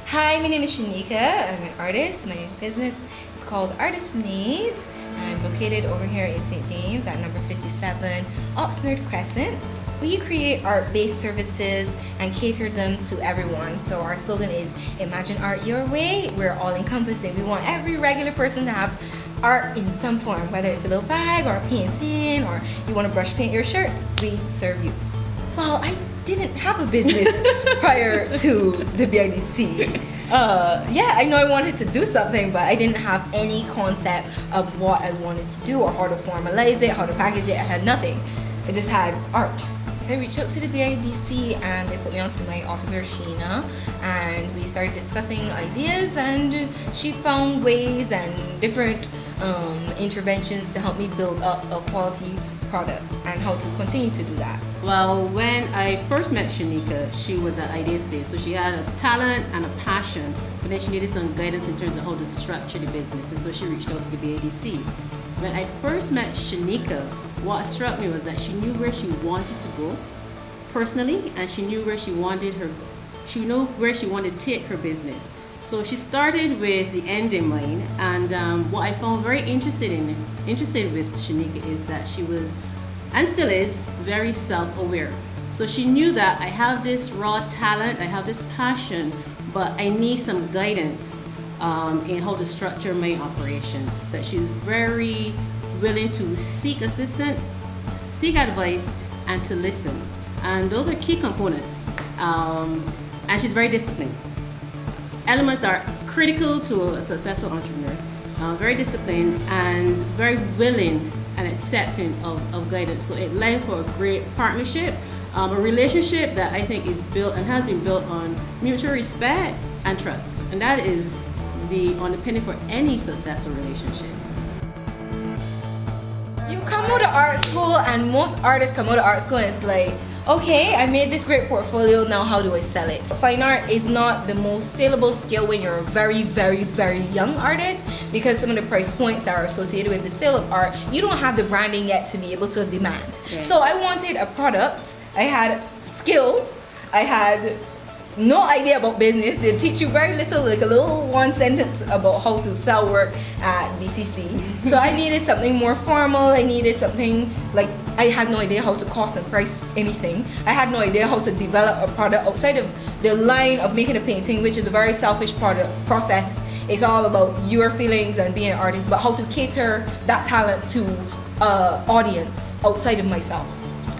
Hi, my name is Shanika. I'm an artist. My business is called Artist Made. I'm located over here in St. James at number 57 Oxnard Crescent. We create art-based services and cater them to everyone. So our slogan is Imagine Art Your Way. We're all-encompassing. We want every regular person to have art in some form, whether it's a little bag or a painting or you want to brush paint your shirt, we serve you. Well, I didn't have a business prior to the BIDC. I know I wanted to do something, but I didn't have any concept of what I wanted to do or how to formalize it, how to package it. I had nothing. I just had art. So I reached out to the BIDC and they put me on to my officer, Sheena, and we started discussing ideas, and she found ways and different interventions to help me build up a quality product and how to continue to do that. Well, when I first met Shanika, she was at Idea Stage, so she had a talent and a passion, but then she needed some guidance in terms of how to structure the business, and so she reached out to the BIDC. When I first met Shanika, what struck me was that she knew where she wanted to go personally, and she knew where she wanted to take her business. So she started with the end in mind, and what I found very interested with Shanika is that she was, and still is, very self-aware. So she knew that I have this raw talent, I have this passion, but I need some guidance in how to structure my operation. That she's very willing to seek assistance, seek advice, and to listen. And those are key components. And she's very disciplined. Elements that are critical to a successful entrepreneur. Very disciplined and very willing and accepting of guidance. So it led for a great partnership, a relationship that I think is built and has been built on mutual respect and trust. And that is the underpinning for any successful relationship. You come out of art school, and most artists come out of art school and it's like, okay, I made this great portfolio, now how do I sell it? Fine art is not the most saleable skill when you're a very, very, very young artist, because some of the price points that are associated with the sale of art, you don't have the branding yet to be able to demand. Okay. So I wanted a product, I had skill, I had no idea about business. They teach you very little, like a little one sentence about how to sell work at BCC. So I needed something more formal. I needed something like, I had no idea how to cost and price anything. I had no idea how to develop a product outside of the line of making a painting, which is a very selfish process. It's all about your feelings and being an artist, but how to cater that talent to audience outside of myself.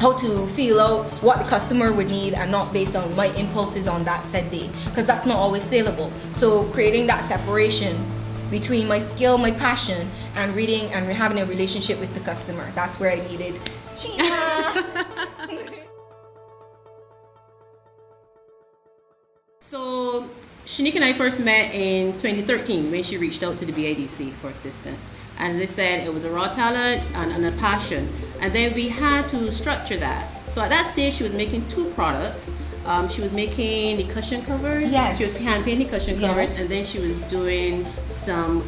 How to feel out what the customer would need and not based on my impulses on that said day, because that's not always saleable. So creating that separation between my skill, my passion, and reading and having a relationship with the customer, that's where I needed Sheena. So Shanika and I first met in 2013 when she reached out to the BIDC for assistance. And as I said, it was a raw talent and a passion. And then we had to structure that. So at that stage, she was making two products. She was making the cushion covers. Yes. She was hand painting cushion covers, Yes. and then she was doing some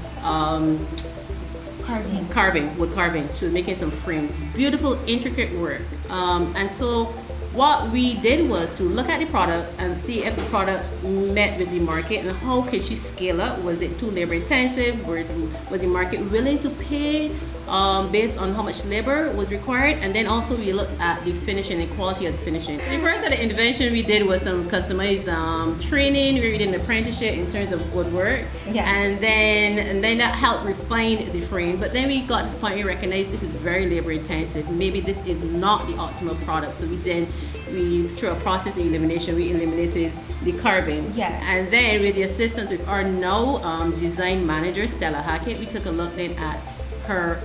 wood carving. She was making some frame. Beautiful, intricate work. And so what we did was to look at the product and see if the product met with the market and how could she scale up. Was it too labor intensive? Was the market willing to pay based on how much labor was required? And then also we looked at the finishing and quality of the finishing. The first of the intervention we did was some customized training. We did an apprenticeship in terms of woodwork. Yes. And then that helped refine the frame. But then we got to the point we recognized this is very labor intensive. Maybe this is not the optimal product. So through a process of elimination, we eliminated the carving. Yeah. And then with the assistance with our now design manager, Stella Hackett, we took a look then at her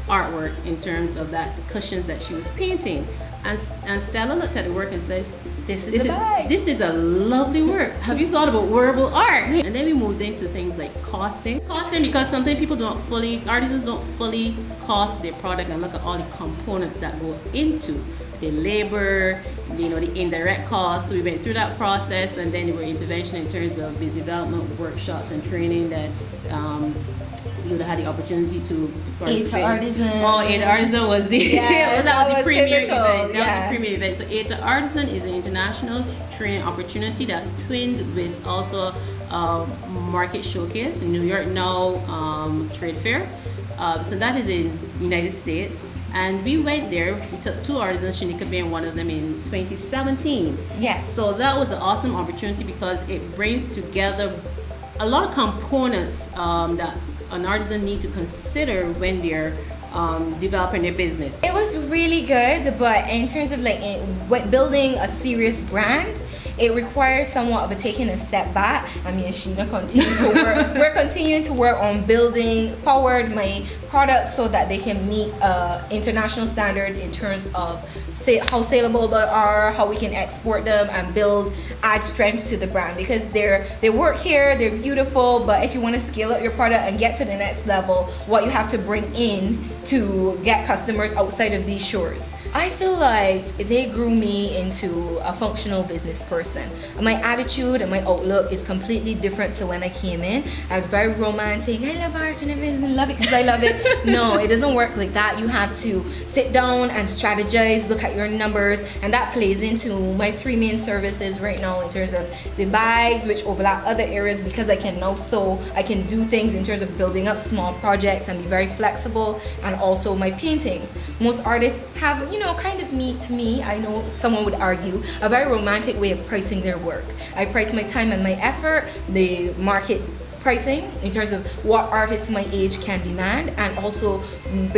artwork in terms of the cushions that she was painting. And Stella looked at the work and says, this is a lovely work. Have you thought about wearable art? And then we moved into things like costing. Because sometimes artisans don't fully cost their product and look at all the components that go into the labor, the indirect costs. So we went through that process, and then there were intervention in terms of business development workshops and training that you would have had the opportunity to participate. Artisan. Oh, A Artisan was the Yes, that was the premier pivotal, event. That yeah. was the premier event. So A Artisan is an international training opportunity that twinned with also market showcase in New York Now trade fair. So that is in United States. And we went there, we took 2 artisans, Shanika being one of them, in 2017. Yes. So that was an awesome opportunity because it brings together a lot of components that an artisan need to consider when they're developing their business. It was really good, but in terms of building a serious brand, it requires somewhat of a taking a step back. I mean, Sheena continue to work. We're continuing to work on building forward my products so that they can meet international standard in terms of how saleable they are, how we can export them and add strength to the brand, because they work here, they're beautiful, but if you want to scale up your product and get to the next level, what you have to bring in to get customers outside of these shores. I feel like they grew me into a functional business person. My attitude and my outlook is completely different to when I came in. I was very romantic. I love art and everything, love it because I love it. No, it doesn't work like that. You have to sit down and strategize, look at your numbers, and that plays into my 3 main services right now in terms of the bags, which overlap other areas because I can now sew. I can do things in terms of building up small projects and be very flexible, and also my paintings. Most artists have, kind of me, I know someone would argue, a very romantic way of pricing their work. I price my time and my effort, the market pricing in terms of what artists my age can demand, and also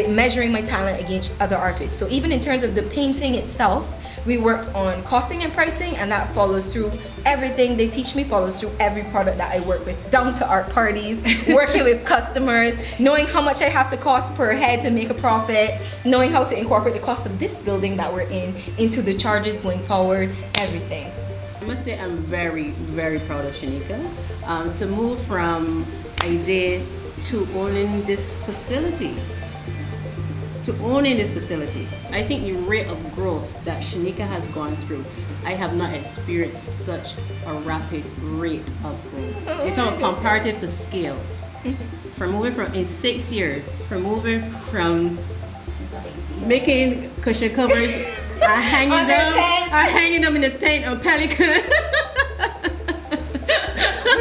measuring my talent against other artists. So even in terms of the painting itself, we worked on costing and pricing, and that follows through everything they teach me, follows through every product that I work with, down to art parties, working with customers, knowing how much I have to cost per head to make a profit, knowing how to incorporate the cost of this building that we're in into the charges going forward, everything. I must say I'm very, very proud of Shanika to move from idea to owning this facility. I think the rate of growth that Shanika has gone through, I have not experienced such a rapid rate of growth. It's on comparative to scale. In 6 years, from making cushion covers and hanging them in the tent on Pelican.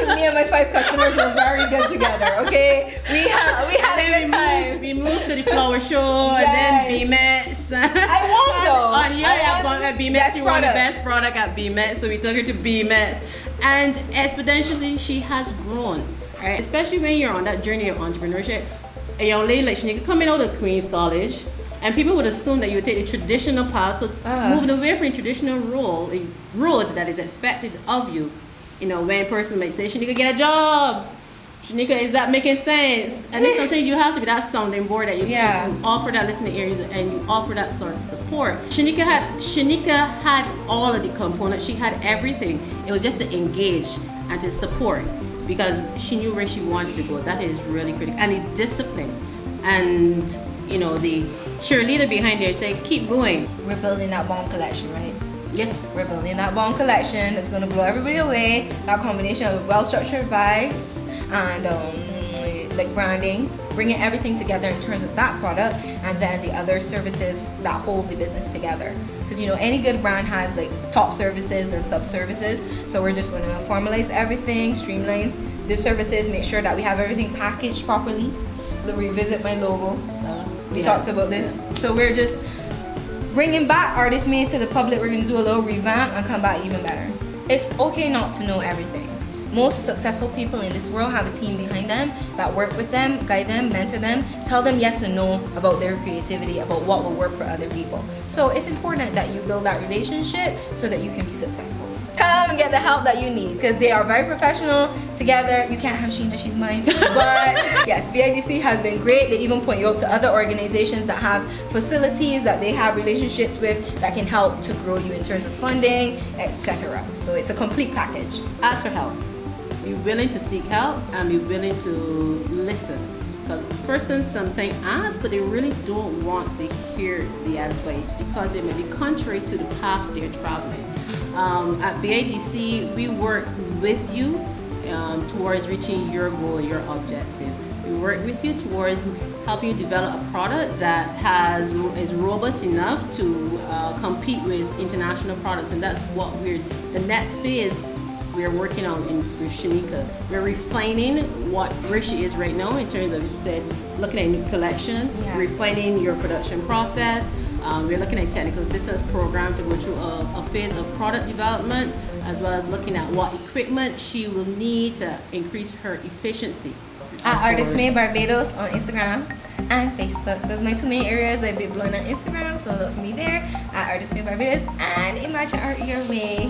Me and my 5 customers were very good together, okay? We had a good time. We moved to the flower show, and then BMETS. I won though. At BMETS, she won the best product at BMETS, so we took her to BMETS. And exponentially, she has grown, right? Especially when you're on that journey of entrepreneurship. A young lady like Shanika coming out of Queen's College, and people would assume that you would take the traditional path, so moving away from the traditional road that is expected of you. When a person might say, Shanika, get a job. Shanika, is that making sense? And then sometimes you have to be that sounding board that you offer that listening ears and you offer that sort of support. Shanika had all of the components. She had everything. It was just to engage and to support, because she knew where she wanted to go. That is really critical. And the discipline and the cheerleader behind there saying, keep going. We're building that bomb collection, right? Yes. We're building that bomb collection that's going to blow everybody away. That combination of well-structured bags and branding, bringing everything together in terms of that product, and then the other services that hold the business together. Because any good brand has top services and sub-services. So we're just going to formalize everything, streamline the services, make sure that we have everything packaged properly. Revisit my logo. We talked about this. So we're just bringing back Artist Made to the public. We're going to do a little revamp and come back even better. It's okay not to know everything. Most successful people in this world have a team behind them that work with them, guide them, mentor them, tell them yes and no about their creativity, about what will work for other people. So it's important that you build that relationship so that you can be successful. Come and get the help that you need, because they are very professional together. You can't have Sheena, she's mine. But yes, BIDC has been great. They even point you out to other organizations that have facilities that they have relationships with that can help to grow you in terms of funding, etc. So it's a complete package. Ask for help. Be willing to seek help and be willing to listen. Because a person sometimes asks, but they really don't want to hear the advice because it may be contrary to the path they're traveling. At BIDC, we work with you towards reaching your goal, your objective. We work with you towards helping you develop a product that is robust enough to compete with international products, and that's what the next phase we're working on with Shanika. We're refining where she is right now in terms of, you said, looking at a new collection, refining your production process. We're looking at technical assistance program to go through a phase of product development, as well as looking at what equipment she will need to increase her efficiency. At Artist Made Barbados on Instagram and Facebook. Those are my two main areas. I've been blowing on Instagram, so look for me there at Artist Made Barbados and Imagine Art Your Way.